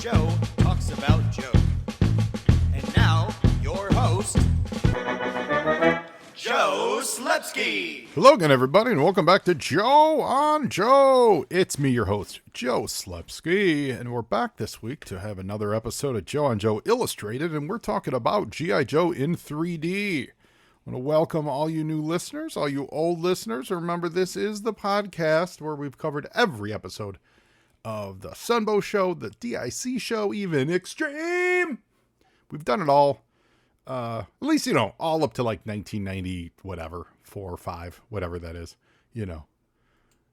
Joe talks about Joe. And now, your host, Joe Slepsky. Hello again, everybody, and welcome back to Joe on Joe. It's me, your host, Joe Slepsky, and we're back this week to have another episode of Joe on Joe Illustrated, and we're talking about G.I. Joe in 3D. I want to welcome all you new listeners, all you old listeners. Remember, this is the podcast where we've covered every episode of the Sunbow Show, the DIC show, even Extreme. We've done it all. At least, all up to like 1990, whatever, 4 or 5, whatever that is.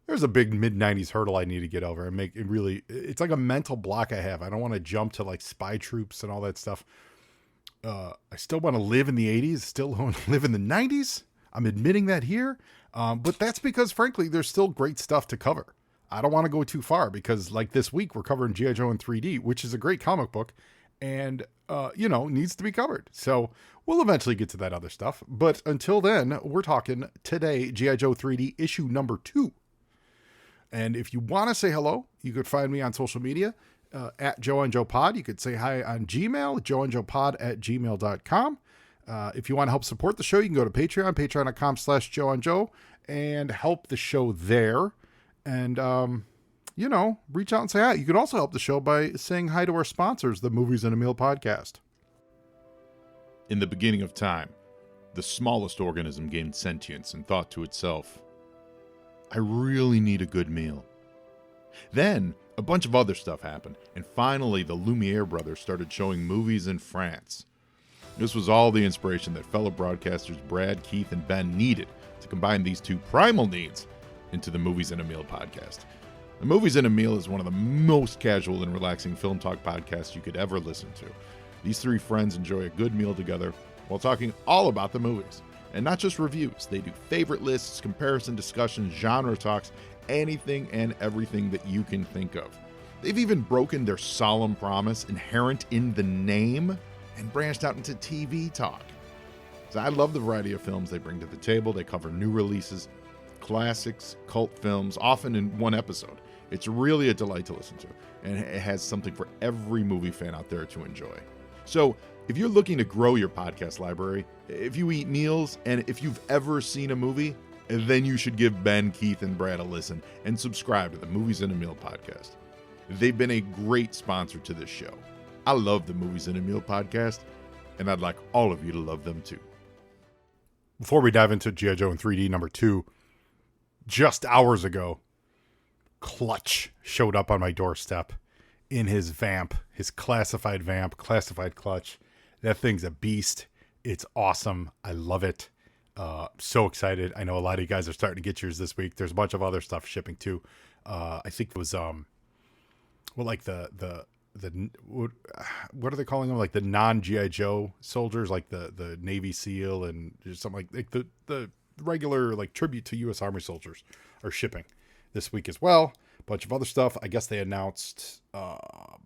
There's a big mid-90s hurdle I need to get over and make it really, it's like a mental block I have. I don't want to jump to like Spy Troops and all that stuff. I still want to live in the 80s, still want to live in the 90s. I'm admitting that here. But that's because, frankly, there's still great stuff to cover. I don't want to go too far because, like this week, we're covering G.I. Joe in 3D, which is a great comic book and, needs to be covered. So we'll eventually get to that other stuff. But until then, we're talking today, G.I. Joe 3D issue number 2. And if you want to say hello, you could find me on social media. At Joe and Joe Pod. You could say hi on Gmail, joeandjoepod@gmail.com. If you want to help support the show, you can go to Patreon, patreon.com/Joe on Joe, and help the show there. And, reach out and say hi. You could also help the show by saying hi to our sponsors, the Movies and a Meal podcast. In the beginning of time, the smallest organism gained sentience and thought to itself, I really need a good meal. Then, a bunch of other stuff happened, and finally the Lumiere brothers started showing movies in France. This was all the inspiration that fellow broadcasters Brad, Keith, and Ben needed to combine these two primal needs into the Movies and a Meal podcast. The Movies and a Meal is one of the most casual and relaxing film talk podcasts you could ever listen to. These three friends enjoy a good meal together while talking all about the movies. And not just reviews, they do favorite lists, comparison discussions, genre talks, anything and everything that you can think of. They've even broken their solemn promise inherent in the name and branched out into TV talk. So I love the variety of films they bring to the table. They cover new releases, classics, cult films, often in one episode. It's really a delight to listen to, and it has something for every movie fan out there to enjoy. So if you're looking to grow your podcast library, if you eat meals, and if you've ever seen a movie, then you should give Ben, Keith, and Brad a listen and subscribe to the Movies and a Meal podcast. They've been a great sponsor to this show. I love the Movies and a Meal podcast, and I'd like all of you to love them too. Before we dive into G.I. Joe in 3D number 2, just hours ago, Clutch showed up on my doorstep in his vamp, his classified vamp, classified Clutch. That thing's a beast. It's awesome. I love it. So excited. I know a lot of you guys are starting to get yours this week. There's a bunch of other stuff shipping too. I think it was, what are they calling them? Like the non-G.I. Joe soldiers, like the Navy SEAL and something like the regular like tribute to U.S. Army soldiers are shipping this week as well. A bunch of other stuff. I guess they announced freaking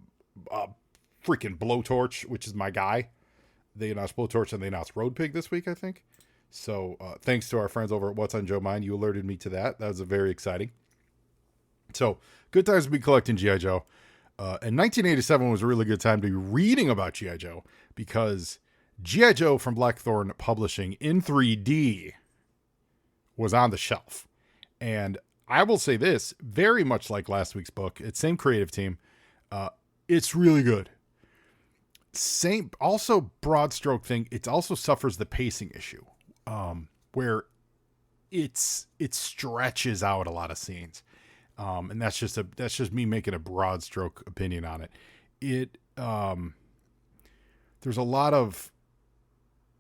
Blowtorch, which is my guy. They announced Blowtorch and they announced Road Pig this week, I think. So thanks to our friends over at What's on Joe Mind, you alerted me to that. That was very exciting. So good times to be collecting G.I. Joe. And 1987 was a really good time to be reading about G.I. Joe because G.I. Joe from Blackthorn Publishing in 3D was on the shelf. And I will say this, very much like last week's book, it's same creative team. It's really good. Same, also broad stroke thing. It also suffers the pacing issue, where it stretches out a lot of scenes. And that's just me making a broad stroke opinion on it. There's a lot of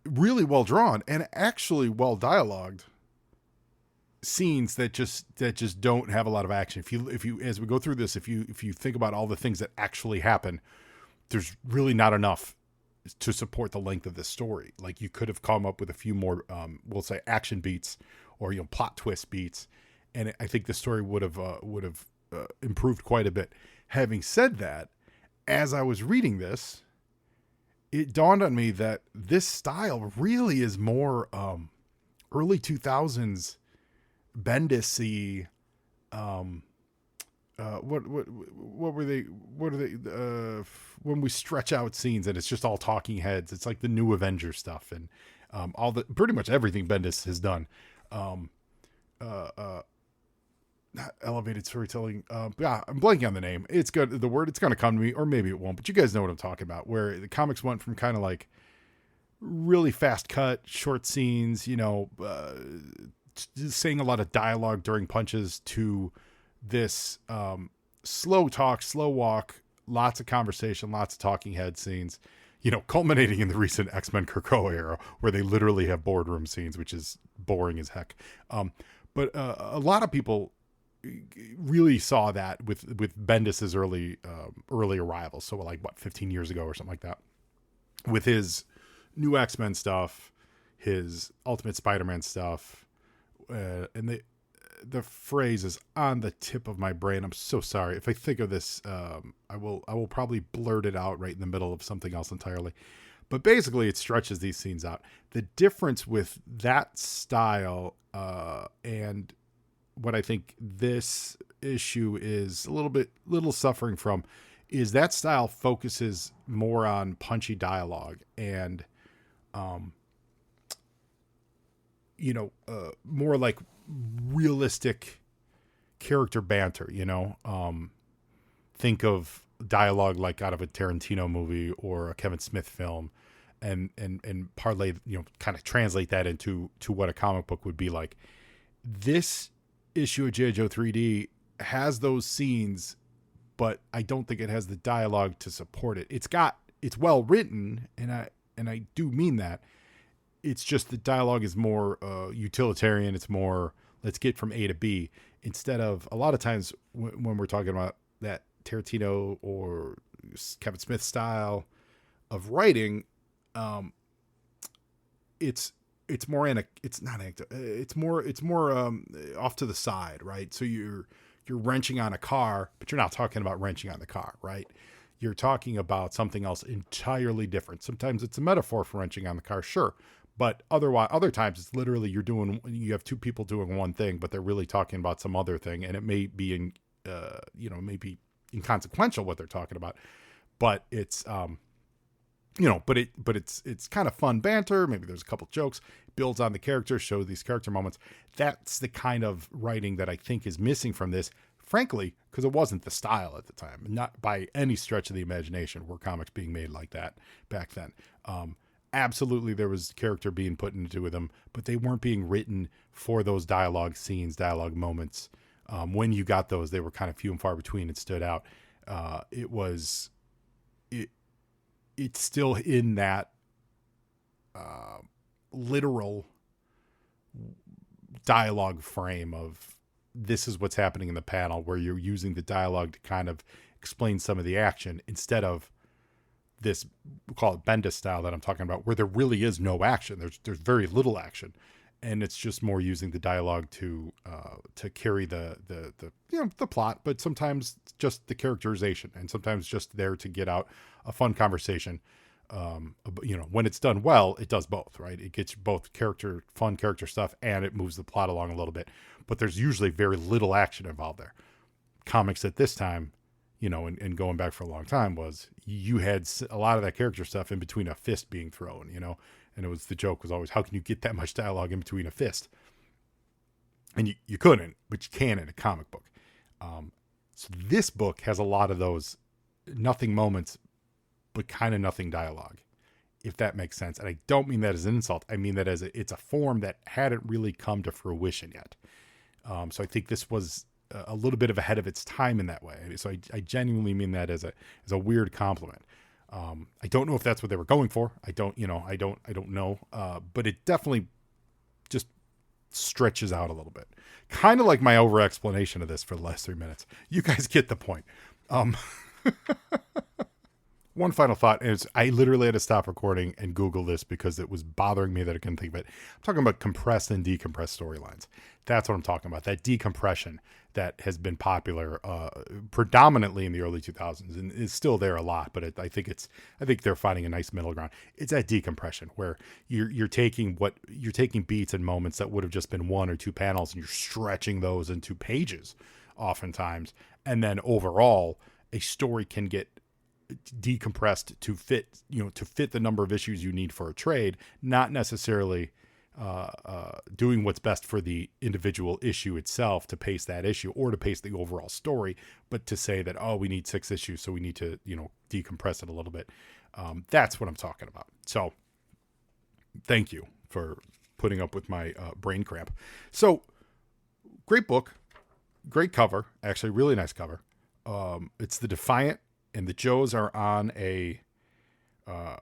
really well drawn and actually well dialogued scenes that just don't have a lot of action. If you as we go through this, if you think about all the things that actually happen, there's really not enough to support the length of this story. Like you could have come up with a few more, we'll say action beats or, plot twist beats. And I think the story would have improved quite a bit. Having said that, as I was reading this, it dawned on me that this style really is more early 2000s Bendis-y what were they? What are they? When we stretch out scenes and it's just all talking heads, it's like the new Avengers stuff and all the pretty much everything Bendis has done. Um, Not elevated storytelling. Yeah, I'm blanking on the name. It's good. The word, it's going to come to me, or maybe it won't. But you guys know what I'm talking about. Where the comics went from kind of like really fast cut, short scenes, saying a lot of dialogue during punches to this slow talk, slow walk, lots of conversation, lots of talking head scenes, culminating in the recent X-Men Krakoa era where they literally have boardroom scenes, which is boring as heck. But a lot of people really saw that with Bendis's early arrival. So like 15 years ago or something like that, with his new X-Men stuff, his Ultimate Spider-Man stuff, and the phrase is on the tip of my brain. I'm so sorry if I think of this. I will probably blurt it out right in the middle of something else entirely. But basically, it stretches these scenes out. The difference with that style and what I think this issue is a little suffering from is that style focuses more on punchy dialogue and, more like realistic character banter, think of dialogue like out of a Tarantino movie or a Kevin Smith film and parlay, kind of translate that into what a comic book would be like. This issue of G.I. Joe 3D has those scenes, but I don't think it has the dialogue to support it. It's well written, and I do mean that. It's just the dialogue is more utilitarian. It's more, let's get from A to B, instead of a lot of times when we're talking about that Tarantino or Kevin Smith style of writing, it's more it's more off to the side, right? So you're wrenching on a car, but you're not talking about wrenching on the car, right? You're talking about something else entirely different. Sometimes it's a metaphor for wrenching on the car, sure, but other times it's literally you have two people doing one thing, but they're really talking about some other thing, and it may be maybe inconsequential what they're talking about, but it's but it's kind of fun banter. Maybe there's a couple jokes, builds on the characters, shows these character moments. That's the kind of writing that I think is missing from this, frankly, because it wasn't the style at the time. Not by any stretch of the imagination were comics being made like that back then. Absolutely, there was character being put into them, but they weren't being written for those dialogue scenes, dialogue moments. When you got those, they were kind of few and far between and stood out. It's still in that literal dialogue frame of this is what's happening in the panel, where you're using the dialogue to kind of explain some of the action instead of this, we'll call it Bendis style that I'm talking about, where there really is no action. There's very little action, and it's just more using the dialogue to carry the plot, but sometimes just the characterization, and sometimes just there to get out a fun conversation. When it's done well, it does both, right? It gets both fun character stuff, and it moves the plot along a little bit, but there's usually very little action involved there. Comics at this time, and going back for a long time, was you had a lot of that character stuff in between a fist being thrown, and the joke was always, how can you get that much dialogue in between a fist? And you couldn't, but you can in a comic book. So this book has a lot of those nothing moments, but kind of nothing dialogue, if that makes sense. And I don't mean that as an insult. I mean that as it's a form that hadn't really come to fruition yet. So I think this was a little bit of ahead of its time in that way. So I genuinely mean that as a weird compliment. I don't know if that's what they were going for. I don't know. But it definitely just stretches out a little bit. Kind of like my over explanation of this for the last 3 minutes. You guys get the point. One final thought is I literally had to stop recording and Google this because it was bothering me that I couldn't think of it. I'm talking about compressed and decompressed storylines. That's what I'm talking about. That decompression that has been popular predominantly in the early 2000s and is still there a lot. But I think they're finding a nice middle ground. It's that decompression where you're taking beats and moments that would have just been one or two panels and you're stretching those into pages oftentimes. And then overall, a story can get decompressed to fit, to fit the number of issues you need for a trade, not necessarily doing what's best for the individual issue itself to pace that issue or to pace the overall story, but to say that, oh, we need 6 issues, so we need to, decompress it a little bit. That's what I'm talking about. So thank you for putting up with my brain cramp. So great book, great cover, actually really nice cover. It's the Defiant, and the Joes are on a, I've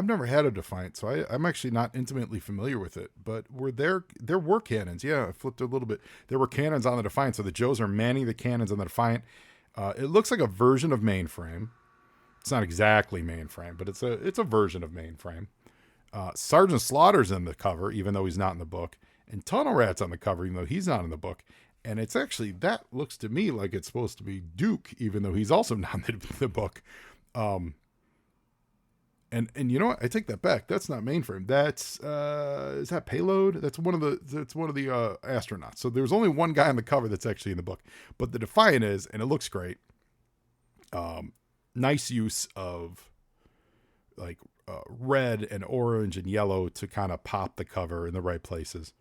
never had a Defiant, so I'm actually not intimately familiar with it, but there were cannons. Yeah, I flipped a little bit. There were cannons on the Defiant, so the Joes are manning the cannons on the Defiant. It looks like a version of Mainframe. It's not exactly Mainframe, but it's a version of Mainframe. Sergeant Slaughter's in the cover, even though he's not in the book, and Tunnel Rat's on the cover, even though he's not in the book. And it's actually, that looks to me like it's supposed to be Duke, even though he's also not in the book. And you know what? I take that back. That's not Mainframe. That's is that Payload? That's one of the astronauts. So there's only one guy on the cover that's actually in the book. But the Defiant is, and it looks great. Nice use of like red and orange and yellow to kind of pop the cover in the right places.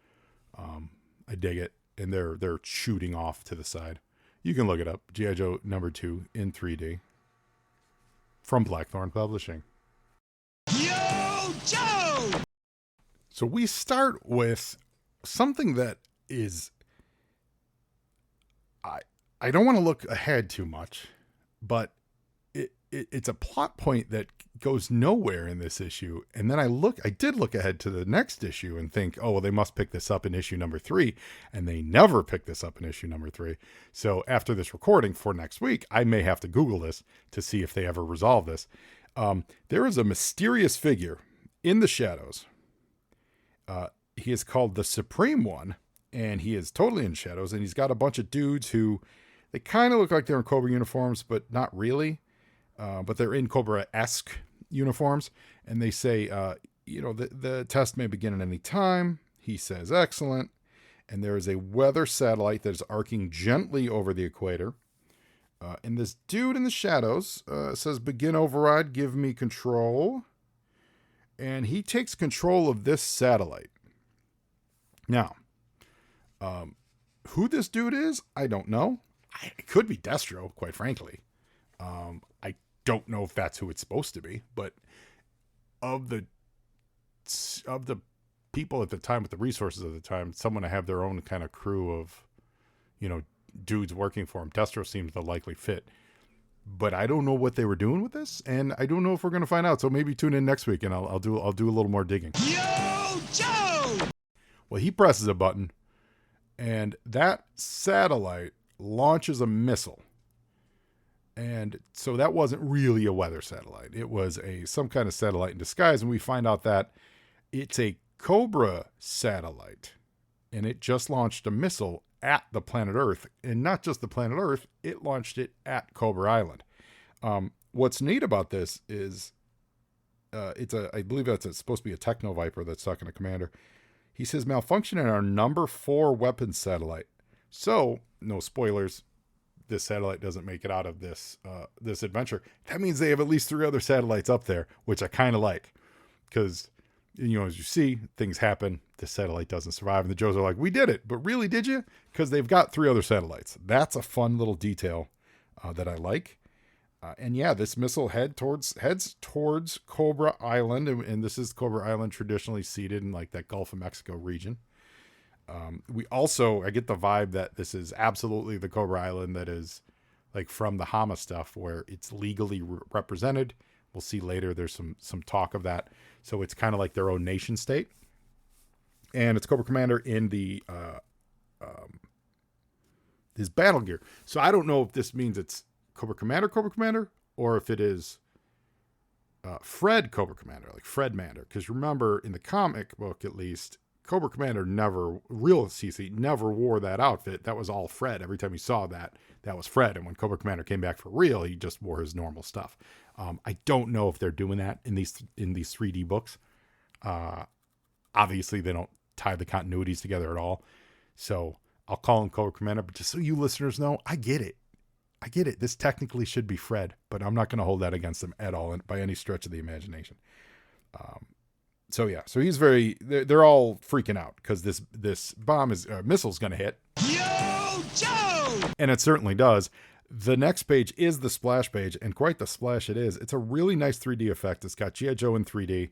I dig it. And they're shooting off to the side. You can look it up. G.I. Joe #2 in 3D from Blackthorn Publishing. Yo, Joe! So we start with something that is, I don't want to look ahead too much, but it's a plot point that goes nowhere in this issue. And then I did look ahead to the next issue and think, oh, well, they must pick this up in issue #3. And they never pick this up in issue #3. So after this recording for next week, I may have to Google this to see if they ever resolve this. There is a mysterious figure in the shadows. He is called the Supreme One, and he is totally in shadows. And he's got a bunch of dudes who, they kind of look like they're in Cobra uniforms, but not really. But they're in Cobra-esque uniforms, and they say, the test may begin at any time. He says, excellent. And there is a weather satellite that is arcing gently over the equator. And this dude in the shadows says, begin override, give me control. And he takes control of this satellite. Now, who this dude is, I don't know. It could be Destro, quite frankly. I don't know if that's who it's supposed to be, but of the people at the time with the resources of the time, someone to have their own kind of crew of, dudes working for him. Destro seems the likely fit, but I don't know what they were doing with this, and I don't know if we're going to find out. So maybe tune in next week, and I'll do a little more digging. Yo, Joe! Well, he presses a button, and that satellite launches a missile. And so that wasn't really a weather satellite. It was some kind of satellite in disguise. And we find out that it's a Cobra satellite. And it just launched a missile at the planet Earth. And not just the planet Earth, it launched it at Cobra Island. What's neat about this is I believe it's supposed to be a Techno Viper that's talking to Commander. He says malfunction in our number 4 weapons satellite. So, no spoilers. This satellite doesn't make it out of this adventure. That means they have at least 3 other satellites up there, which I kind of like, because as you see, things happen. The satellite doesn't survive, and the Joes are like, "We did it, but really, did you?" Because they've got 3 other satellites. That's a fun little detail that I like. And yeah, this missile heads towards Cobra Island, and this is Cobra Island, traditionally seated in like that Gulf of Mexico region. I get the vibe that this is absolutely the Cobra Island that is like from the Hama stuff, where it's legally represented. We'll see later. There's some talk of that. So it's kind of like their own nation state. And it's Cobra Commander in the his battle gear. So I don't know if this means it's Cobra Commander, or if it is Fred Cobra Commander, like Fred Mander. Because remember, in the comic book at least, Cobra Commander real CC never wore that outfit. That was all Fred. Every time you saw that was Fred. And when Cobra Commander came back for real, he just wore his normal stuff. I don't know if they're doing that in these 3D books. Obviously, they don't tie the continuities together at all. So I'll call him Cobra Commander, but just so you listeners know, I get it. This technically should be Fred, but I'm not going to hold that against him at all by any stretch of the imagination. So he's they're all freaking out because this missile's going to hit. Yo, Joe! And it certainly does. The next page is the splash page, and quite the splash it is. It's a really nice 3D effect. It's got G.I. Joe in 3D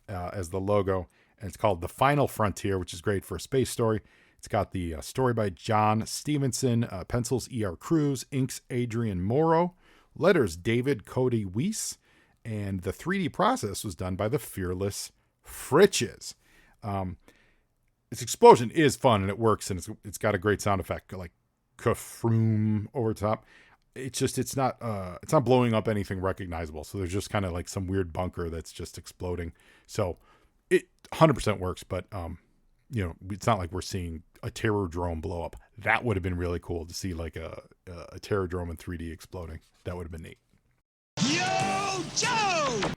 as the logo, and it's called The Final Frontier, which is great for a space story. It's got the story by John Stevenson, pencils E.R. Cruz, inks Adrian Morrow, letters David Cody Weiss, and the 3D process was done by the Fearless Fritches. This explosion is fun and it works, and it's got a great sound effect, like kafroom over top. It's not blowing up anything recognizable. So there's just kind of like some weird bunker that's just exploding. So it 100% works, but it's not like we're seeing a terror drone blow up. That would have been really cool to see, like a terror drone in 3D exploding. That would have been neat. Yo, Joe!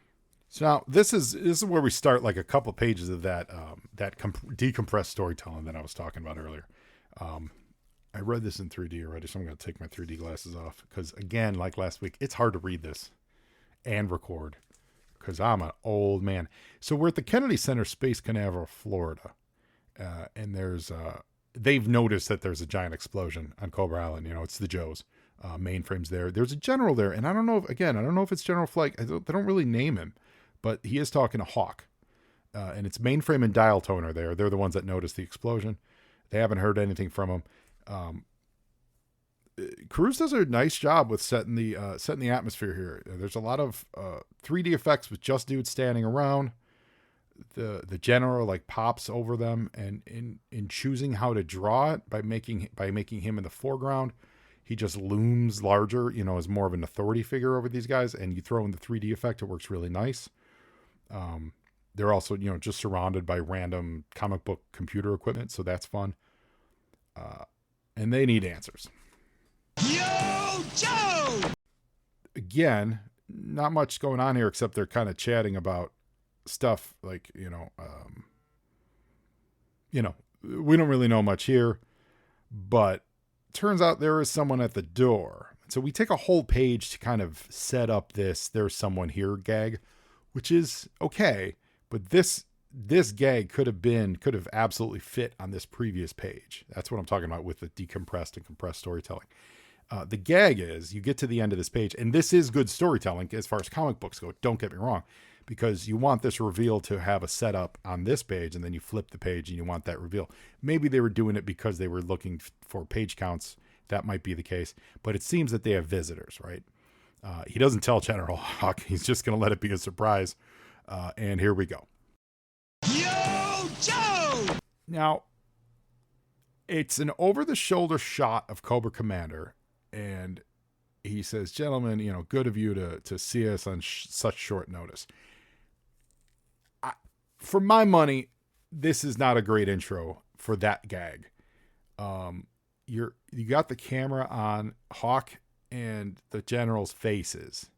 So now this is where we start, like a couple pages of that decompressed storytelling that I was talking about earlier. I read this in 3D already, so I'm going to take my 3D glasses off because, again, like last week, it's hard to read this and record because I'm an old man. So we're at the Kennedy Center, Space Canaveral, Florida, and they've noticed that there's a giant explosion on Cobra Island. It's the Joes. Mainframe's there. There's a general there, and I don't know if it's General Flake. They don't really name him, but he is talking to Hawk, and it's Mainframe and Dial Tone are there. They're the ones that noticed the explosion. They haven't heard anything from him. Cruz does a nice job with setting the atmosphere here. There's a lot of 3D effects with just dudes standing around. The general like pops over them, and in choosing how to draw it by making him in the foreground, he just looms larger, as more of an authority figure over these guys. And you throw in the 3D effect, it works really nice. They're also just surrounded by random comic book computer equipment, so that's fun. And they need answers. Yo, Joe! Again, not much going on here except they're kind of chatting about stuff like, we don't really know much here, but turns out there is someone at the door. So we take a whole page to kind of set up there's someone here gag, which is okay, but this gag could have absolutely fit on this previous page. That's what I'm talking about with the decompressed and compressed storytelling. The gag is you get to the end of this page, and this is good storytelling as far as comic books go. Don't get me wrong, because you want this reveal to have a setup on this page, and then you flip the page and you want that reveal. Maybe they were doing it because they were looking for page counts. That might be the case, but it seems that they have visitors, right? He doesn't tell General Hawk. He's just going to let it be a surprise. And here we go. Yo, Joe! Now, it's an over-the-shoulder shot of Cobra Commander, and he says, "Gentlemen, good of you to see us on such short notice." For my money, this is not a great intro for that gag. You got the camera on Hawk and the General's faces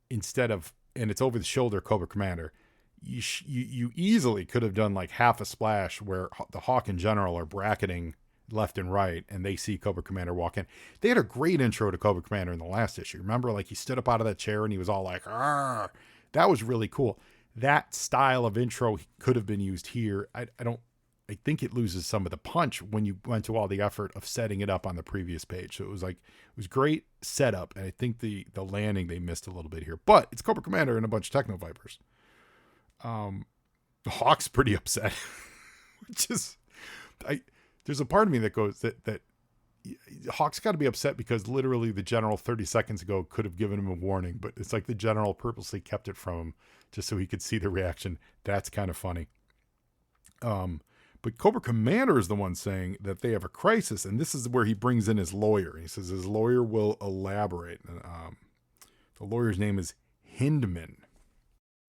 and it's over the shoulder Cobra Commander. You easily could have done like half a splash where the Hawk and General are bracketing left and right, and they see Cobra Commander walk in. They had a great intro to Cobra Commander in the last issue. Remember, like he stood up out of that chair and he was all like, "Arr!" That was really cool. That style of intro could have been used here. I think it loses some of the punch when you went to all the effort of setting it up on the previous page. So it was great setup, and I think the landing they missed a little bit here. But it's Cobra Commander and a bunch of Techno Vipers. Hawk's pretty upset, which is, there's a part of me that goes that Hawk's got to be upset because literally the General 30 seconds ago could have given him a warning, but it's like the General purposely kept it from him just so he could see the reaction. That's kind of funny. But Cobra Commander is the one saying that they have a crisis, and this is where he brings in his lawyer. He says his lawyer will elaborate. The lawyer's name is Hindman.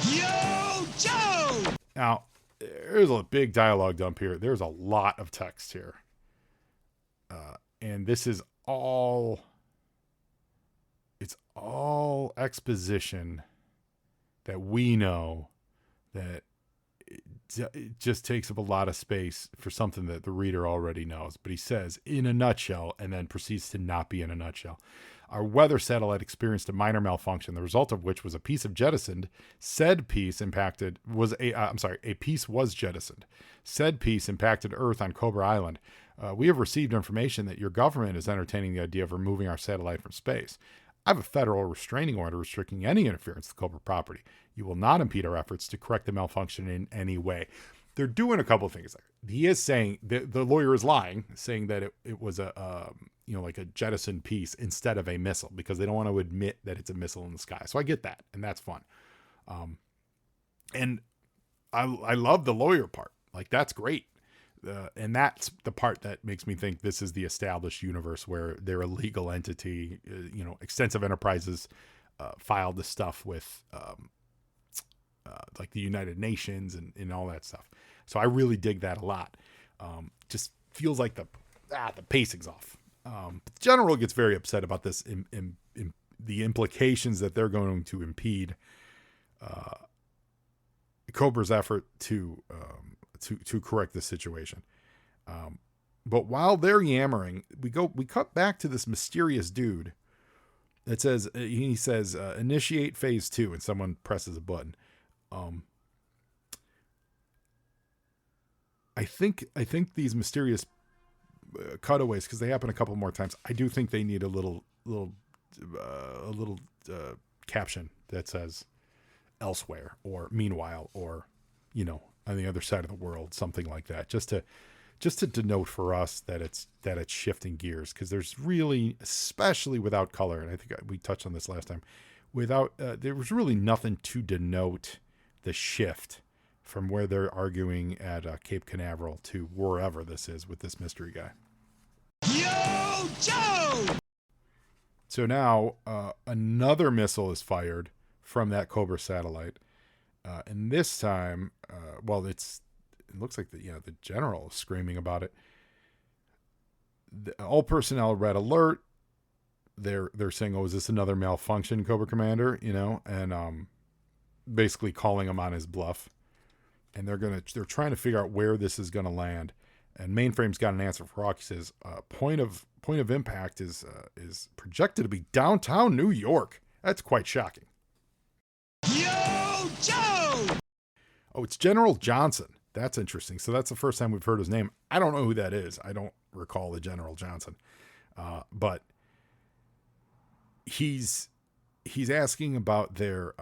Yo, Joe! Now, there's a big dialogue dump here. There's a lot of text here. And this is all exposition that we know that it just takes up a lot of space for something that the reader already knows. But he says, in a nutshell, and then proceeds to not be in a nutshell. Our weather satellite experienced a minor malfunction, the result of which was a piece of jettisoned. Said piece impacted was a piece was jettisoned. Said piece impacted Earth on Cobra Island. We have received information that your government is entertaining the idea of removing our satellite from space. I have a federal restraining order restricting any interference with Cobra property. You will not impede our efforts to correct the malfunction in any way. They're doing a couple of things there. He is saying the lawyer is lying, saying that it was like a jettison piece instead of a missile, because they don't want to admit that it's a missile in the sky. So I get that, and that's fun. And I love the lawyer part. Like, that's great. And that's the part that makes me think this is the established universe where they're a legal entity. Extensive Enterprises filed the stuff with like the United Nations and all that stuff. So I really dig that a lot. Just feels like the pacing's off. The general gets very upset about this in the implications that they're going to impede Cobra's effort to correct the situation. But while they're yammering, we cut back to this mysterious dude that says, he says, initiate phase 2, and someone presses a button. I think these mysterious cutaways, because they happen a couple more times, I do think they need a little caption that says elsewhere, or meanwhile, or on the other side of the world, something like that, just to denote for us that it's shifting gears, because there's really, especially without color, and I think we touched on this last time, there was really nothing to denote the shift from where they're arguing at Cape Canaveral to wherever this is with this mystery guy. Yo, Joe! So now another missile is fired from that Cobra satellite. And this time, it looks like the general is screaming about it. All personnel red alert. They're saying, "Oh, is this another malfunction, Cobra Commander?" And basically calling him on his bluff. And they're trying to figure out where this is going to land. And Mainframe's got an answer for Hawk. He says, point of impact is projected to be downtown New York. That's quite shocking. Yo, Joe! Oh, it's General Johnson. That's interesting. So that's the first time we've heard his name. I don't know who that is. I don't recall the General Johnson. But he's asking about their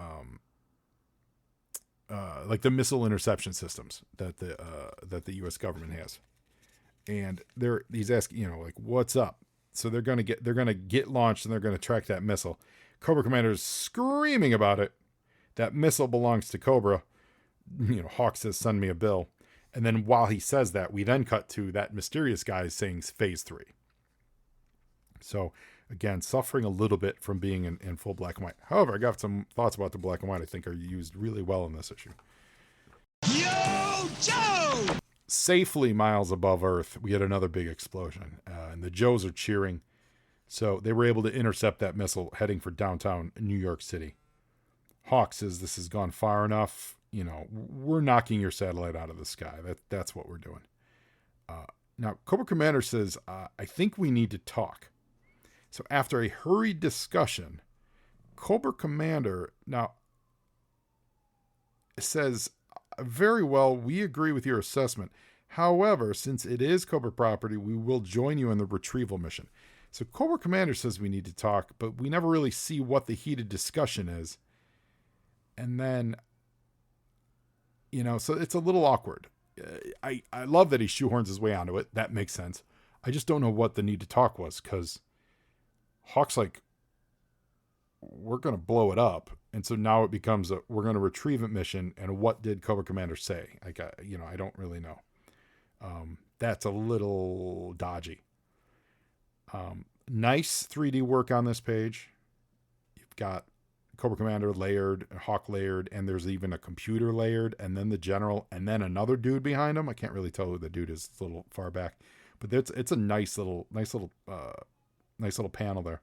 like the missile interception systems that the U.S. government has, and he's asking, like, what's up? So they're gonna get launched, and they're gonna track that missile. Cobra Commander is screaming about it. That missile belongs to Cobra. Hawk says, "Send me a bill." And then while he says that, we then cut to that mysterious guy saying phase 3. So again, suffering a little bit from being in full black and white. However, I got some thoughts about the black and white I think are used really well in this issue. Yo, Joe! Safely miles above Earth, we had another big explosion, and the Joes are cheering. So they were able to intercept that missile heading for downtown New York City. Hawk says, "This has gone far enough. We're knocking your satellite out of the sky. That's what we're doing." Now, Cobra Commander says, "I think we need to talk." So after a hurried discussion, Cobra Commander now says, "Very well, we agree with your assessment. However, since it is Cobra property, we will join you in the retrieval mission." So Cobra Commander says we need to talk, but we never really see what the heated discussion is. And then, so it's a little awkward. I love that he shoehorns his way onto it. That makes sense. I just don't know what the need to talk was, because Hawk's like, "We're going to blow it up." And so now it becomes we're going to retrieve it mission. And what did Cobra Commander say? I don't really know. That's a little dodgy. Nice 3D work on this page. You've got Cobra Commander layered, Hawk layered, and there's even a computer layered, and then the general, and then another dude behind him. I can't really tell who the dude is. It's a little far back, but it's a nice little panel there.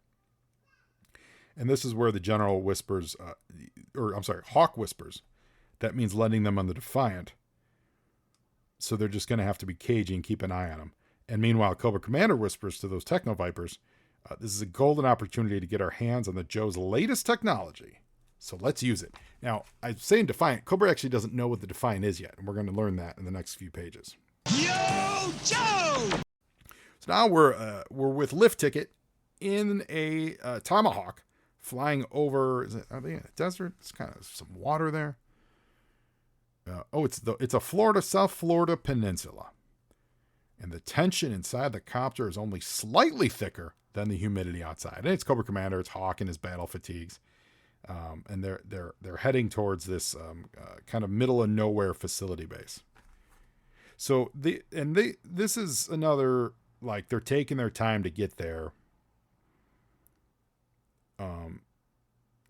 And this is where the general whispers, Hawk whispers. That means letting them on the Defiant. So they're just going to have to be cagey and keep an eye on them. And meanwhile, Cobra Commander whispers to those Techno Vipers, this is a golden opportunity to get our hands on the Joe's latest technology. So let's use it. Now, I'm saying Defiant. Cobra actually doesn't know what the Defiant is yet, and we're going to learn that in the next few pages. Yo, Joe! So now we're with Lift Ticket in a Tomahawk flying over. Are they in a desert? It's kind of some water there. It's a South Florida peninsula, and the tension inside the copter is only slightly thicker than the humidity outside. And it's Cobra Commander. It's Hawk and his battle fatigues, and they're heading towards this kind of middle of nowhere facility base. So this is another, like, they're taking their time to get there.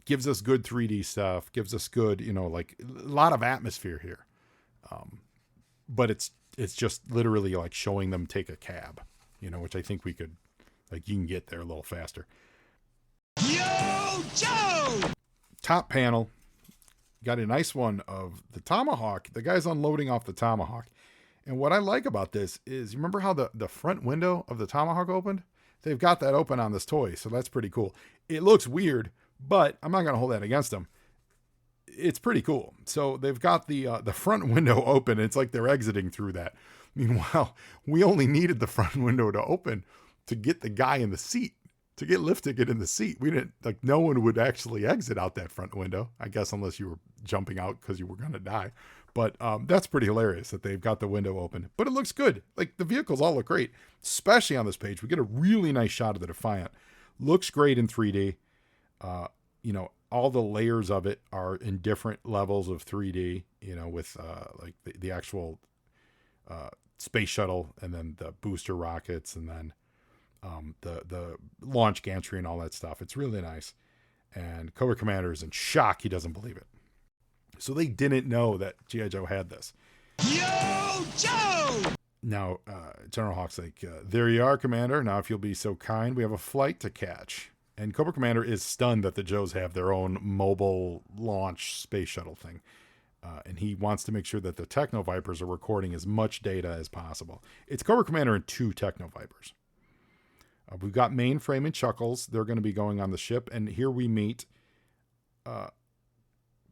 Gives us good 3D stuff, gives us good, like a lot of atmosphere here. But it's just literally like showing them take a cab, which I think we could, like, you can get there a little faster. Yo, Joe! Top panel, got a nice one of the Tomahawk. The guy's unloading off the Tomahawk. And what I like about this is, you remember how the front window of the Tomahawk opened? They've got that open on this toy, so that's pretty cool. It looks weird, but I'm not going to hold that against them. It's pretty cool. So they've got the front window open. It's like they're exiting through that. Meanwhile, we only needed the front window to open to get the guy in the seat, to get Lift Ticket in the seat. We didn't, like, no one would actually exit out that front window, I guess, unless you were jumping out because you were going to die. But that's pretty hilarious that they've got the window open. But it looks good. Like, the vehicles all look great, especially on this page. We get a really nice shot of the Defiant. Looks great in 3D. All the layers of it are in different levels of 3D, with like the actual space shuttle, and then the booster rockets, and then the launch gantry and all that stuff. It's really nice. And Cobra Commander is in shock. He doesn't believe it. So they didn't know that G.I. Joe had this. Yo, Joe! Now, General Hawk's like, there you are, Commander. Now, if you'll be so kind, we have a flight to catch. And Cobra Commander is stunned that the Joes have their own mobile launch space shuttle thing. And he wants to make sure that the Techno Vipers are recording as much data as possible. It's Cobra Commander and 2 Techno Vipers. We've got Mainframe and Chuckles. They're going to be going on the ship. And here we meet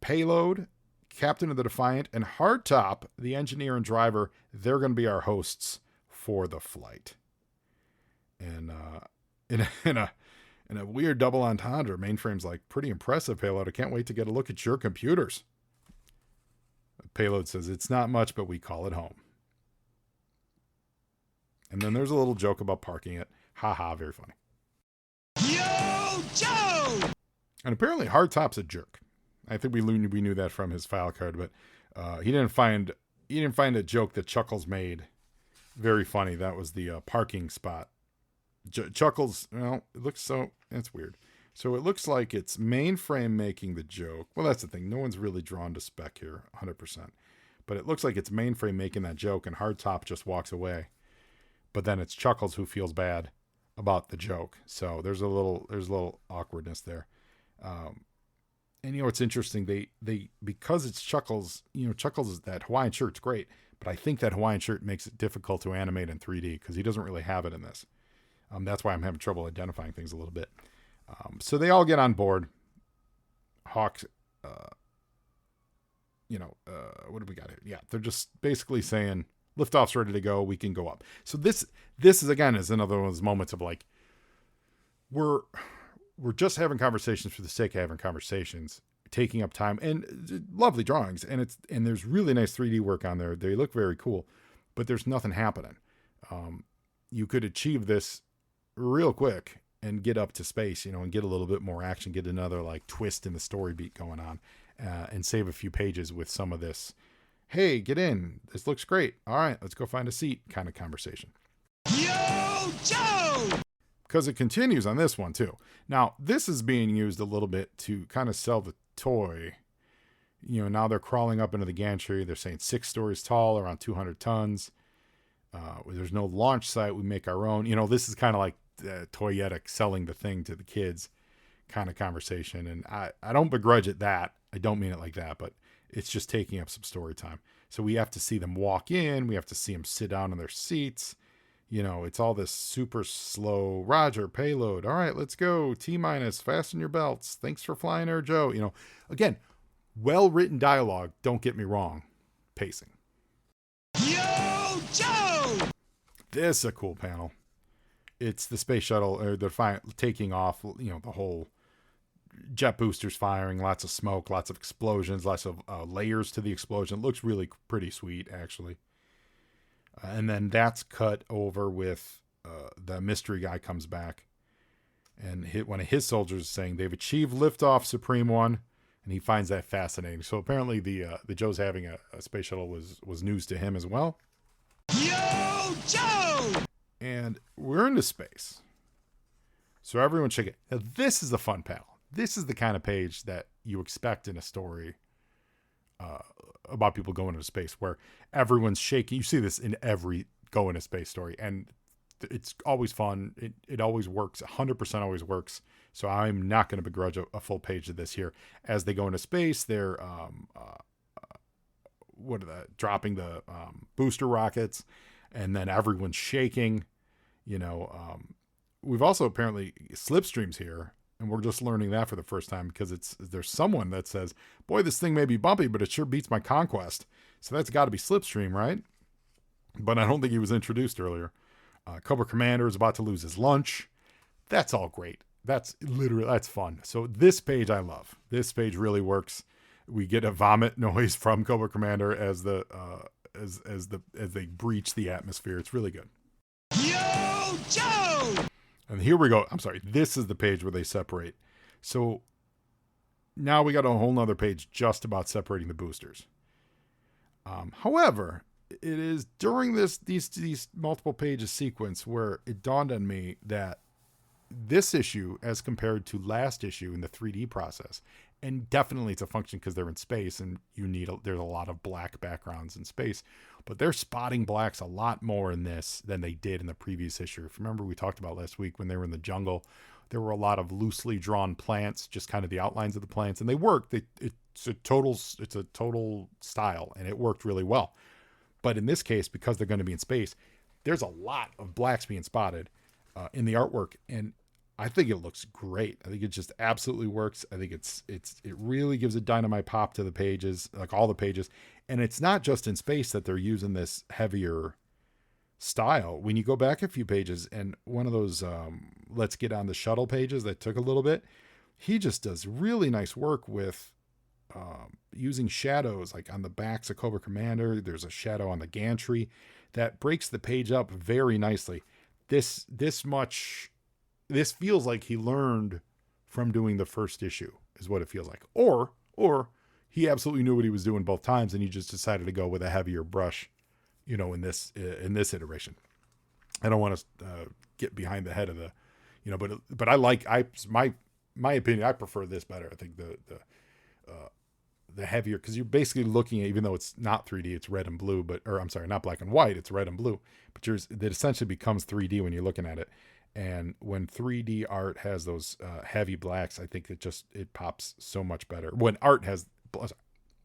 Payload, Captain of the Defiant, and Hardtop, the engineer and driver. They're going to be our hosts for the flight. And in a weird double entendre, Mainframe's like, pretty impressive, Payload. I can't wait to get a look at your computers. Payload says, it's not much, but we call it home. And then there's a little joke about parking it. Ha, very funny. Yo, Joe! And apparently Hardtop's a jerk. I think we knew that from his file card, but he didn't find a joke that Chuckles made very funny. That was the parking spot. Chuckles, it looks so, it's weird. So it looks like it's Mainframe making the joke. Well, that's the thing. No one's really drawn to spec here 100%. But it looks like it's Mainframe making that joke, and Hardtop just walks away. But then it's Chuckles who feels bad about the joke. So there's a little awkwardness there. And it's interesting. They because it's Chuckles, Chuckles is that Hawaiian shirt's great, but I think that Hawaiian shirt makes it difficult to animate in 3D because he doesn't really have it in this. That's why I'm having trouble identifying things a little bit. So they all get on board. Hawk, what do we got here? Yeah, they're just basically saying, liftoff's ready to go. We can go up. So this is, again, is another one of those moments of like, we're just having conversations for the sake of having conversations, taking up time, and lovely drawings. And there's really nice 3D work on there. They look very cool, but there's nothing happening. You could achieve this real quick and get up to space, and get a little bit more action, get another like twist in the story beat going on, and save a few pages with some of this, hey, get in, this looks great, all right, let's go find a seat kind of conversation. Yo, Joe! Because it continues on this one too. Now, this is being used a little bit to kind of sell the toy. Now they're crawling up into the gantry. They're saying 6 stories tall, around 200 tons. There's no launch site. We make our own. This is kind of like Toyetic selling the thing to the kids kind of conversation. And I don't begrudge it that. I don't mean it like that, but it's just taking up some story time. So we have to see them walk in. We have to see them sit down in their seats. It's all this super slow. Roger, payload. All right, let's go. T-minus, fasten your belts. Thanks for flying Air Joe. Again, well-written dialogue. Don't get me wrong. Pacing. Yo, Joe! This is a cool panel. It's the space shuttle, or they're taking off, the whole jet boosters firing, lots of smoke, lots of explosions, lots of layers to the explosion. It looks really pretty sweet, actually. And then that's cut over with the mystery guy comes back. And one of his soldiers is saying they've achieved liftoff, Supreme One. And he finds that fascinating. So apparently the Joe's having a space shuttle was news to him as well. Yo, Joe! And we're into space. So everyone's shaking. Now, this is a fun panel. This is the kind of page that you expect in a story about people going into space, where everyone's shaking. You see this in every go into space story, and it's always fun. It always works. 100% always works. So I'm not going to begrudge a full page of this here. As they go into space, they're dropping the booster rockets, and then everyone's shaking. We've also apparently slipstreams here, and we're just learning that for the first time, because there's someone that says, boy, this thing may be bumpy, but it sure beats my Conquest. So that's got to be slipstream, right? But I don't think he was introduced earlier. Cobra Commander is about to lose his lunch. That's all great. That's fun. So this page I love. This page really works. We get a vomit noise from Cobra Commander as they breach the atmosphere. It's really good. Yo, Joe! And here we go. I'm sorry. This is the page where they separate. So now we got a whole nother page just about separating the boosters. However, it is during these multiple pages sequence where it dawned on me that this issue, as compared to last issue in the 3D process, and definitely it's a function because they're in space and there's a lot of black backgrounds in space, but they're spotting blacks a lot more in this than they did in the previous issue. If you remember, we talked about last week when they were in the jungle, there were a lot of loosely drawn plants, just kind of the outlines of the plants, and they worked. It's a total style, and it worked really well. But in this case, because they're going to be in space, there's a lot of blacks being spotted in the artwork, and I think it looks great. I think it just absolutely works. I think it really gives a dynamite pop to the pages, like all the pages. And it's not just in space that they're using this heavier style. When you go back a few pages, and one of those let's get on the shuttle pages that took a little bit, he just does really nice work with using shadows, like on the backs of Cobra Commander. There's a shadow on the gantry that breaks the page up very nicely. This feels like he learned from doing the first issue, is what it feels like. Or he absolutely knew what he was doing both times, and he just decided to go with a heavier brush, in this iteration. I don't want to get behind the head of the, but my opinion, I prefer this better. I think the heavier, because you're basically looking at, even though it's not 3D, it's red and blue, not black and white, it's red and blue, but it essentially becomes 3D when you're looking at it. And when 3D art has those heavy blacks, I think it pops so much better. When art has, I'm going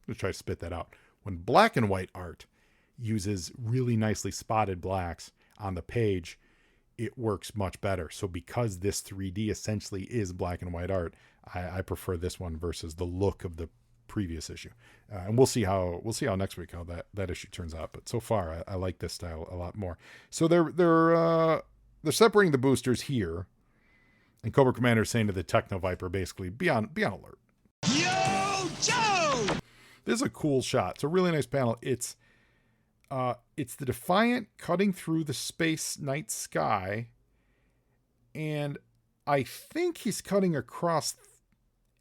to try to spit that out. When black and white art uses really nicely spotted blacks on the page, it works much better. So because this 3D essentially is black and white art, I prefer this one versus the look of the previous issue. And we'll see how next week how that issue turns out. But so far, I like this style a lot more. So they're separating the boosters here, and Cobra Commander is saying to the Techno Viper, basically, be on alert. Yo, Joe! This is a cool shot. It's a really nice panel. It's the Defiant cutting through the space night sky, and I think he's cutting across.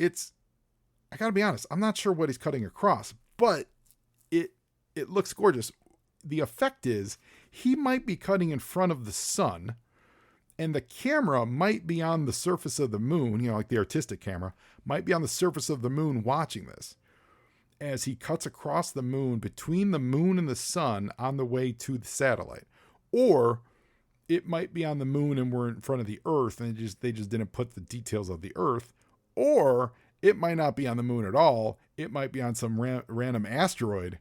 I gotta be honest, I'm not sure what he's cutting across, but it looks gorgeous. The effect is he might be cutting in front of the sun, and the camera might be on the surface of the moon, like the artistic camera, might be on the surface of the moon watching this as he cuts across the moon, between the moon and the sun, on the way to the satellite. Or it might be on the moon and we're in front of the Earth, and they just didn't put the details of the Earth. Or it might not be on the moon at all. It might be on some random asteroid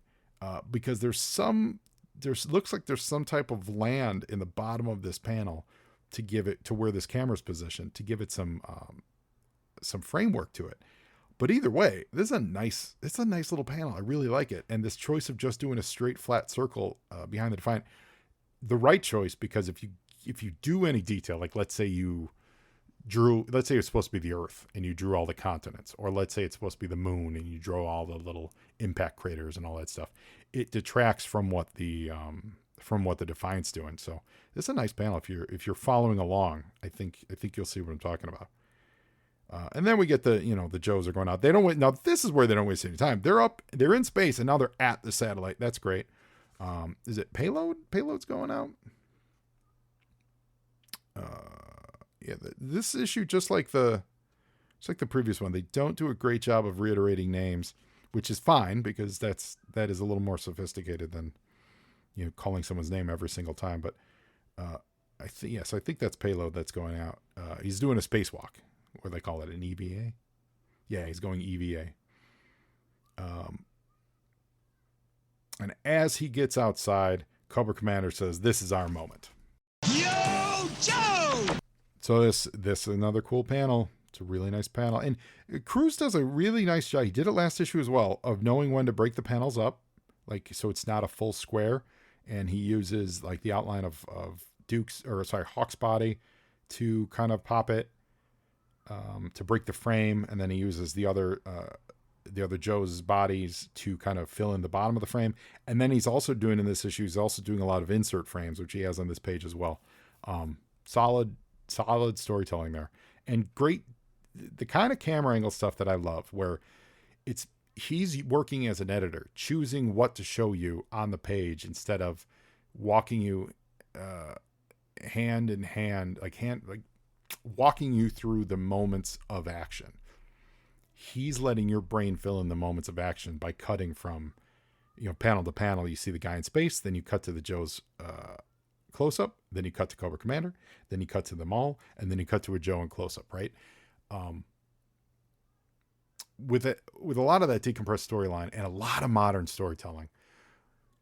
because looks like there's some type of land in the bottom of this panel to give it to where this camera's positioned, to give it some framework to it. But either way, it's a nice little panel. I really like it. And this choice of just doing a straight flat circle behind the Defiant, the right choice, because if you do any detail, like let's say it's supposed to be the Earth and you drew all the continents, or let's say it's supposed to be the moon and you draw all the little impact craters and all that stuff, it detracts from what the Defiant's doing. So it's a nice panel. If you're following along, I think you'll see what I'm talking about. And then we get the Joes are going out. They don't wait. Now this is where they don't waste any time. They're in space and now they're at the satellite. That's great. Is it payload? Payload's going out. Yeah, this issue, just like the previous one, they don't do a great job of reiterating names, which is fine because that is a little more sophisticated than calling someone's name every single time. But I think that's payload that's going out. He's doing a spacewalk, or they call it an EVA. Yeah, he's going EVA. And as he gets outside, Cobra Commander says, "This is our moment." Yo, Joe! So this another cool panel. It's a really nice panel. And Cruz does a really nice job. He did it last issue as well, of knowing when to break the panels up, so it's not a full square. And he uses like the outline of Hawk's body to kind of pop it, to break the frame. And then he uses the other Joe's bodies to kind of fill in the bottom of the frame. And then he's also doing in this issue, he's also doing a lot of insert frames, which he has on this page as well. Solid storytelling there, and great, the kind of camera angle stuff that I love, where he's working as an editor, choosing what to show you on the page instead of walking you hand in hand, like walking you through the moments of action. He's letting your brain fill in the moments of action by cutting from panel to panel. You see the guy in space, then you cut to the Joe's close-up, then you cut to Cobra Commander, then you cut to them all, and then you cut to a Joe in close-up, right? With a lot of that decompressed storyline and a lot of modern storytelling,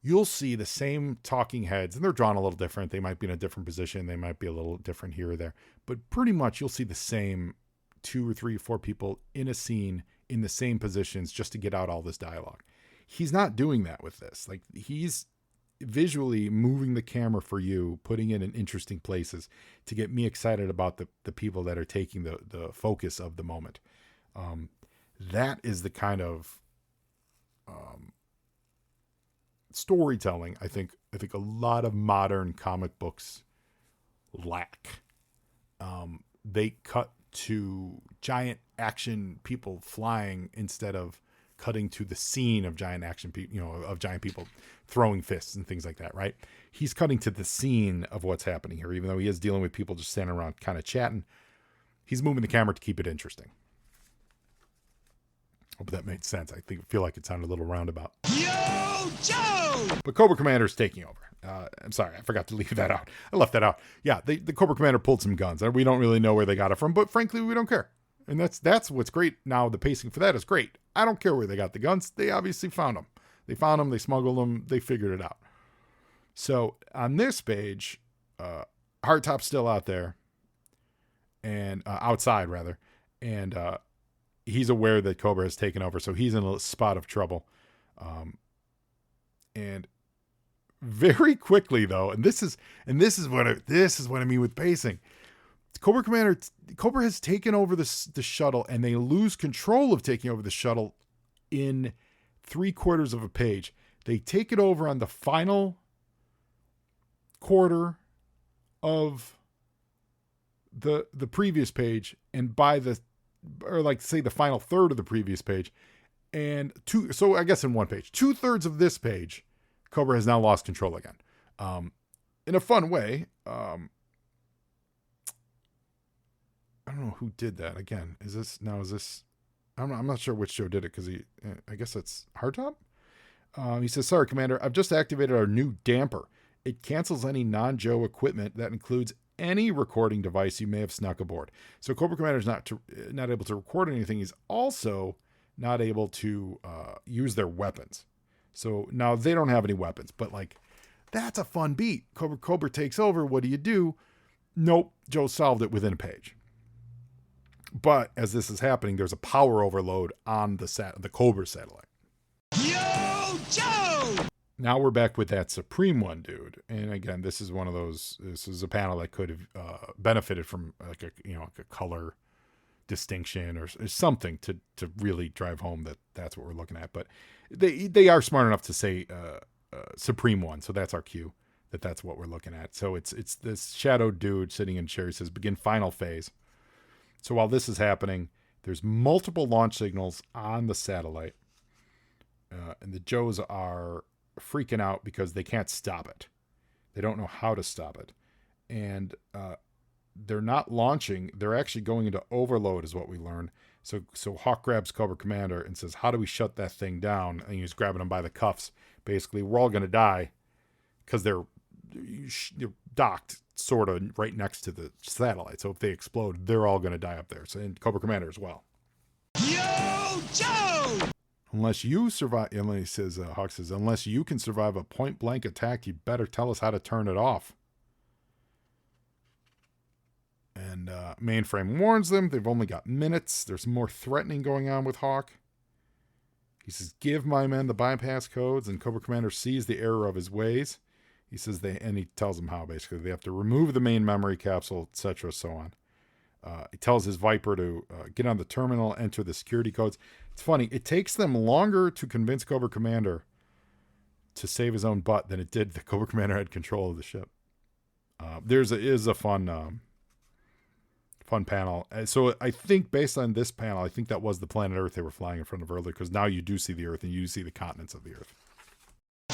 you'll see the same talking heads, and they're drawn a little different. They might be in a different position. They might be a little different here or there, but pretty much you'll see the same 2 or 3 or 4 people in a scene in the same positions just to get out all this dialogue. He's not doing that with this. Like, he's visually moving the camera for you, putting it in interesting places to get me excited about the people that are taking the focus of the moment. That is the kind of storytelling I think a lot of modern comic books lack. They cut to giant action people flying instead of cutting to the scene of giant action people, of giant people throwing fists and things like that, right? He's cutting to the scene of what's happening here, even though he is dealing with people just standing around kind of chatting. He's moving the camera to keep it interesting. Hope that made sense. I feel like it sounded a little roundabout. Yo, Joe! But Cobra Commander is taking over. I'm sorry, I forgot to leave that out. I left that out. Yeah, the Cobra Commander pulled some guns. We don't really know where they got it from, but frankly, we don't care. And that's what's great. Now the pacing for that is great. I don't care where they got the guns. They obviously found them. They found them. They smuggled them. They figured it out. So on this page, Hardtop's still out there, and outside rather, and he's aware that Cobra has taken over, so he's in a spot of trouble. And very quickly though, and this is what I mean with pacing. Cobra has taken over the shuttle, and they lose control of taking over the shuttle in 3/4 of a page. They take it over on the final quarter of the previous page, and by the final third of the previous page, and so I guess in one page, 2/3 of this page, Cobra has now lost control again. In a fun way. I don't know who did that again. I'm not sure which Joe did it, because I guess it's Hardtop. He says, "Sorry, Commander, I've just activated our new damper. It cancels any non-Joe equipment. That includes any recording device you may have snuck aboard." So Cobra Commander is not able to record anything. He's also not able to use their weapons. So now they don't have any weapons, but like, that's a fun beat. Cobra takes over. What do? Nope. Joe solved it within a page. But as this is happening, there's a power overload on the Cobra satellite. Yo, Joe! Now we're back with that Supreme one, dude. And again, this is a panel that could have benefited from like a color distinction or something to really drive home that that's what we're looking at. But they are smart enough to say Supreme one, so that's our cue that's what we're looking at. So it's this shadow dude sitting in a chair. He says begin final phase. So while this is happening, there's multiple launch signals on the satellite, and the Joes are freaking out because they can't stop it. They don't know how to stop it, and they're not launching. They're actually going into overload, is what we learned. So Hawk grabs Cobra Commander and says, "How do we shut that thing down?" And he's grabbing him by the cuffs. Basically, we're all going to die because they're docked sort of right next to the satellite. So if they explode, they're all going to die up there. So and Cobra Commander as well. Yo, Joe! Unless you survive, Hawk says, unless you can survive a point blank attack, you better tell us how to turn it off. And Mainframe warns them they've only got minutes. There's more threatening going on with Hawk. He says, give my men the bypass codes, and Cobra Commander sees the error of his ways. He says and he tells them how, basically. They have to remove the main memory capsule, etc., so on. He tells his Viper to get on the terminal, enter the security codes. It's funny. It takes them longer to convince Cobra Commander to save his own butt than it did the Cobra Commander had control of the ship. Is a fun panel. So I think based on this panel, I think that was the planet Earth they were flying in front of earlier, because now you do see the Earth and you see the continents of the Earth.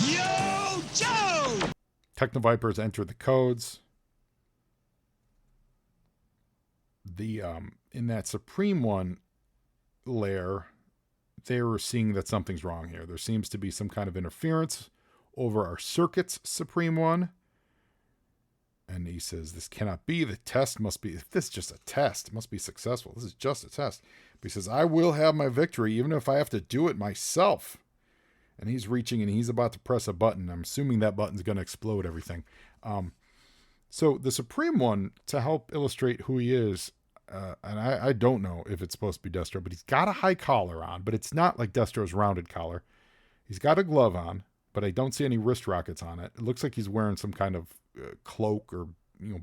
Yo, Joe! Technovipers enter the codes. In that Supreme one layer, they were seeing that something's wrong here. There seems to be some kind of interference over our circuits, Supreme one. And he says, this cannot be. The test must be, if this is just a test, it must be successful. This is just a test. But he says, I will have my victory, even if I have to do it myself. And he's reaching and he's about to press a button. I'm assuming that button's going to explode everything. So the Supreme one, to help illustrate who he is, and I don't know if it's supposed to be Destro, but he's got a high collar on, but it's not like Destro's rounded collar. He's got a glove on, but I don't see any wrist rockets on it. It looks like he's wearing some kind of cloak or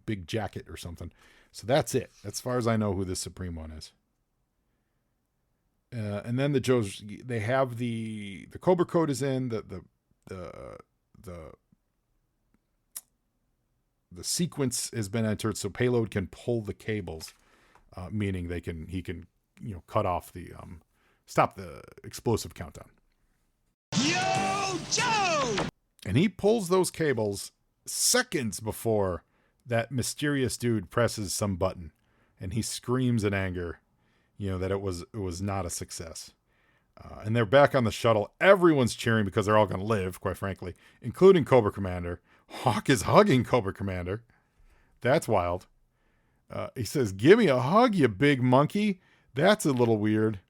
big jacket or something. So that's it. As far as I know who this Supreme one is. And then the Joes, they have the Cobra code is in, the sequence has been entered, so payload can pull the cables, meaning he can cut off stop the explosive countdown. Yo, Joe! And he pulls those cables seconds before that mysterious dude presses some button, and he screams in anger, that it was not a success. And they're back on the shuttle. Everyone's cheering because they're all going to live, quite frankly, including Cobra Commander. Hawk is hugging Cobra Commander. That's wild. He says, give me a hug, you big monkey. That's a little weird.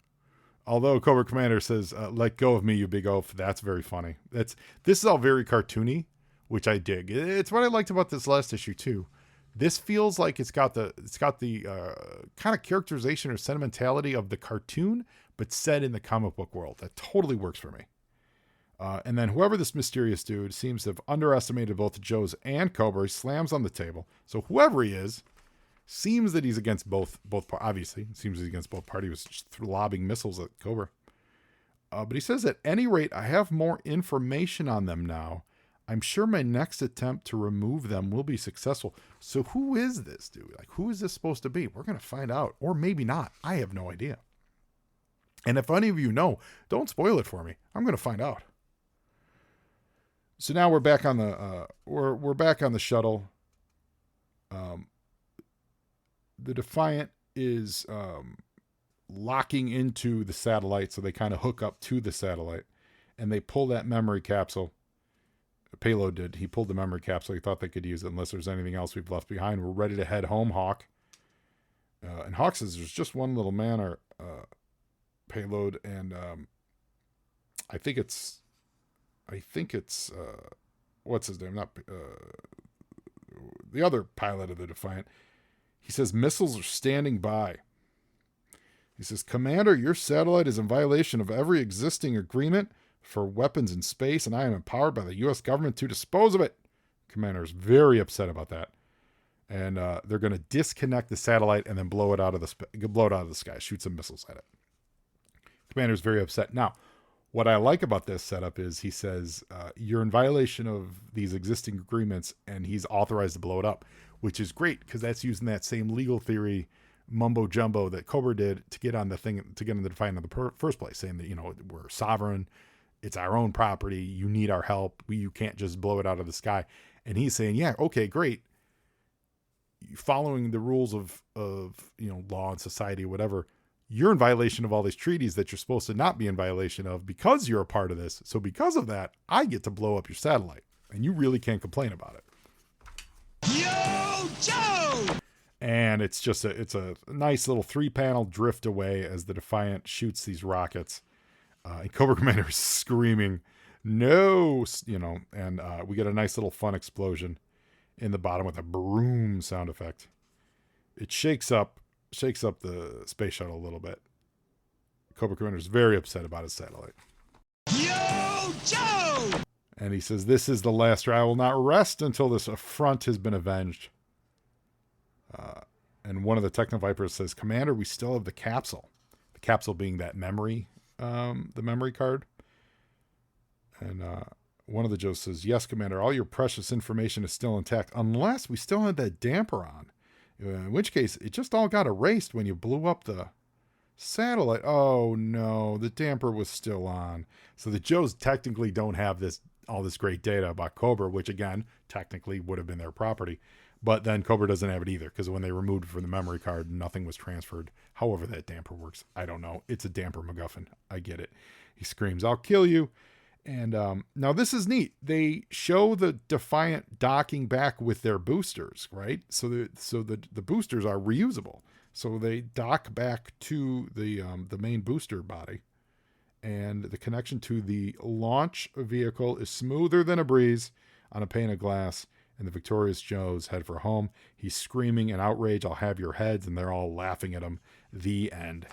Although Cobra Commander says, let go of me, you big oaf. That's very funny. This is all very cartoony, which I dig. It's what I liked about this last issue too. This feels like it's got the kind of characterization or sentimentality of the cartoon, but set in the comic book world. That totally works for me. And then whoever this mysterious dude seems to have underestimated both Joe's and Cobra, he slams on the table. So whoever he is, seems that he's against both. Obviously, it seems he's against both parties. He was just lobbing missiles at Cobra. But he says, at any rate, I have more information on them now. I'm sure my next attempt to remove them will be successful. So who is this dude? Like, who is this supposed to be? We're going to find out. Or maybe not. I have no idea. And if any of you know, don't spoil it for me. I'm going to find out. So now we're back on the we're back on the shuttle. The Defiant is locking into the satellite, so they kind of hook up to the satellite, and they pull that memory capsule. The payload did. He pulled the memory capsule. He thought they could use it unless there's anything else we've left behind. We're ready to head home, Hawk. And Hawk says there's just one little man or payload, and I think it's I think it's, what's his name? Not the other pilot of the Defiant. He says, missiles are standing by. He says, Commander, your satellite is in violation of every existing agreement for weapons in space, and I am empowered by the U.S. government to dispose of it. Commander is very upset about that. And they're going to disconnect the satellite and then blow it out of the sky, shoot some missiles at it. Commander's very upset. Now, what I like about this setup is he says, you're in violation of these existing agreements, and he's authorized to blow it up, which is great because that's using that same legal theory mumbo jumbo that Cobra did to get on the thing, to get in the Defiant in the first place, saying that, you know, we're sovereign, it's our own property, you need our help, you can't just blow it out of the sky. And he's saying, yeah, okay, great. Following the rules of law and society, whatever, you're in violation of all these treaties that you're supposed to not be in violation of because you're a part of this. So because of that, I get to blow up your satellite, and you really can't complain about it. Yo, Joe! And it's a nice little 3-panel drift away as the Defiant shoots these rockets. And Cobra Commander is screaming, no, and we get a nice little fun explosion in the bottom with a broom sound effect. It shakes up the space shuttle a little bit. Cobra Commander is very upset about his satellite. Yo, Joe! And he says, this is the last I will not rest until this affront has been avenged. And one of the Technovipers says, Commander, we still have the capsule. The capsule being that memory, the memory card. And one of the Joes says, yes, Commander, all your precious information is still intact, unless we still had that damper on. In which case, it just all got erased when you blew up the satellite. Oh, no, the damper was still on. So the Joes technically don't have all this great data about Cobra, which, again, technically would have been their property. But then Cobra doesn't have it either, because when they removed it from the memory card, nothing was transferred. However that damper works, I don't know. It's a damper MacGuffin. I get it. He screams, I'll kill you. And now this is neat. They show the Defiant docking back with their boosters, right? So the boosters are reusable. So they dock back to the main booster body. And the connection to the launch vehicle is smoother than a breeze on a pane of glass. And the victorious Joes head for home. He's screaming in outrage, I'll have your heads, and they're all laughing at him. The end.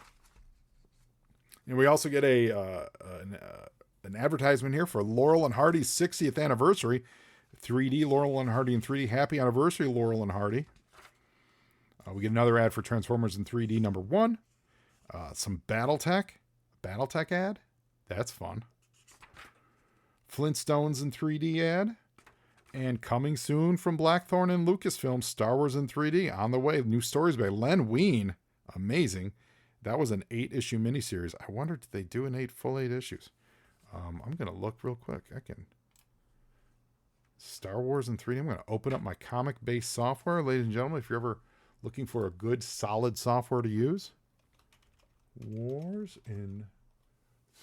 And we also get an advertisement here for Laurel and Hardy's 60th anniversary. 3D Laurel and Hardy in 3D. Happy anniversary, Laurel and Hardy. We get another ad for Transformers in 3D #1. Some Battletech. Battletech ad. That's fun. Flintstones in 3D ad. And coming soon from Blackthorn and Lucasfilm, Star Wars in 3D on the way. New stories by Len Wein. Amazing. That was an 8-issue miniseries. I wonder, did they do an full 8 issues? I'm going to look real quick. Star Wars in 3D. I'm going to open up my comic-based software. Ladies and gentlemen, if you're ever looking for a good, solid software to use, Wars in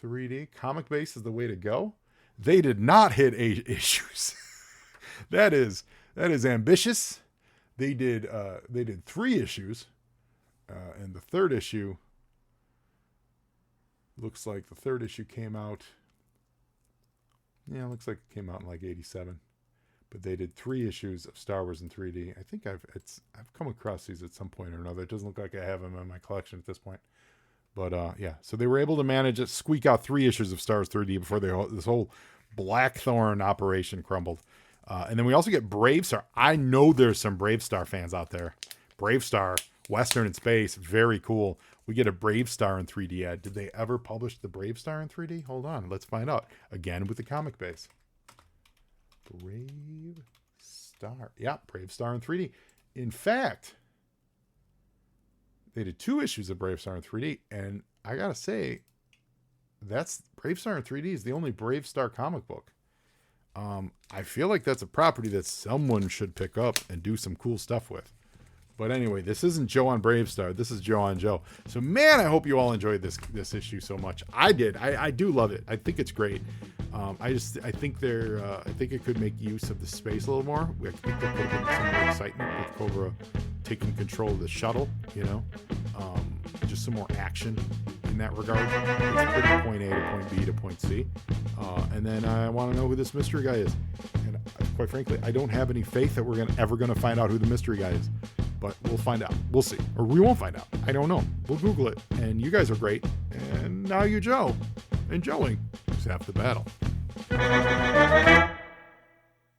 3D. Comic-based is the way to go. They did not hit 8 issues. That is ambitious. They did 3 issues, and the third issue looks like came out. Yeah, it looks like it came out in like 87. But they did 3 issues of Star Wars in 3D. I think I've come across these at some point or another. It doesn't look like I have them in my collection at this point. But yeah, so they were able to manage it, squeak out 3 issues of Star Wars 3D before this whole Blackthorn operation crumbled. And then we also get Brave Star. I know there's some Brave Star fans out there. Brave Star, Western in space, very cool. We get a Brave Star in 3D ad. Did they ever publish the Brave Star in 3D? Hold on, let's find out. Again with the comic base. Brave Star. Yeah, Brave Star in 3D. In fact, they did 2 issues of Brave Star in 3D. And I gotta say, that's Brave Star in 3D is the only Brave Star comic book. I feel like that's a property that someone should pick up and do some cool stuff with. But anyway, this isn't Joe on Brave Star. This is Joe on Joe. So man, I hope you all enjoyed this issue so much. I did. I do love it. I think it's great. I think it could make use of the space a little more. I think there could have been some more excitement with Cobra taking control of the shuttle. Just some more action in in that regard. It's pretty point A to point B to point C. And then I want to know who this mystery guy is. And quite frankly, I don't have any faith that we're ever going to find out who the mystery guy is. But we'll find out. We'll see. Or we won't find out. I don't know. We'll Google it. And you guys are great. And now you, Joe. And Joeing is half the battle.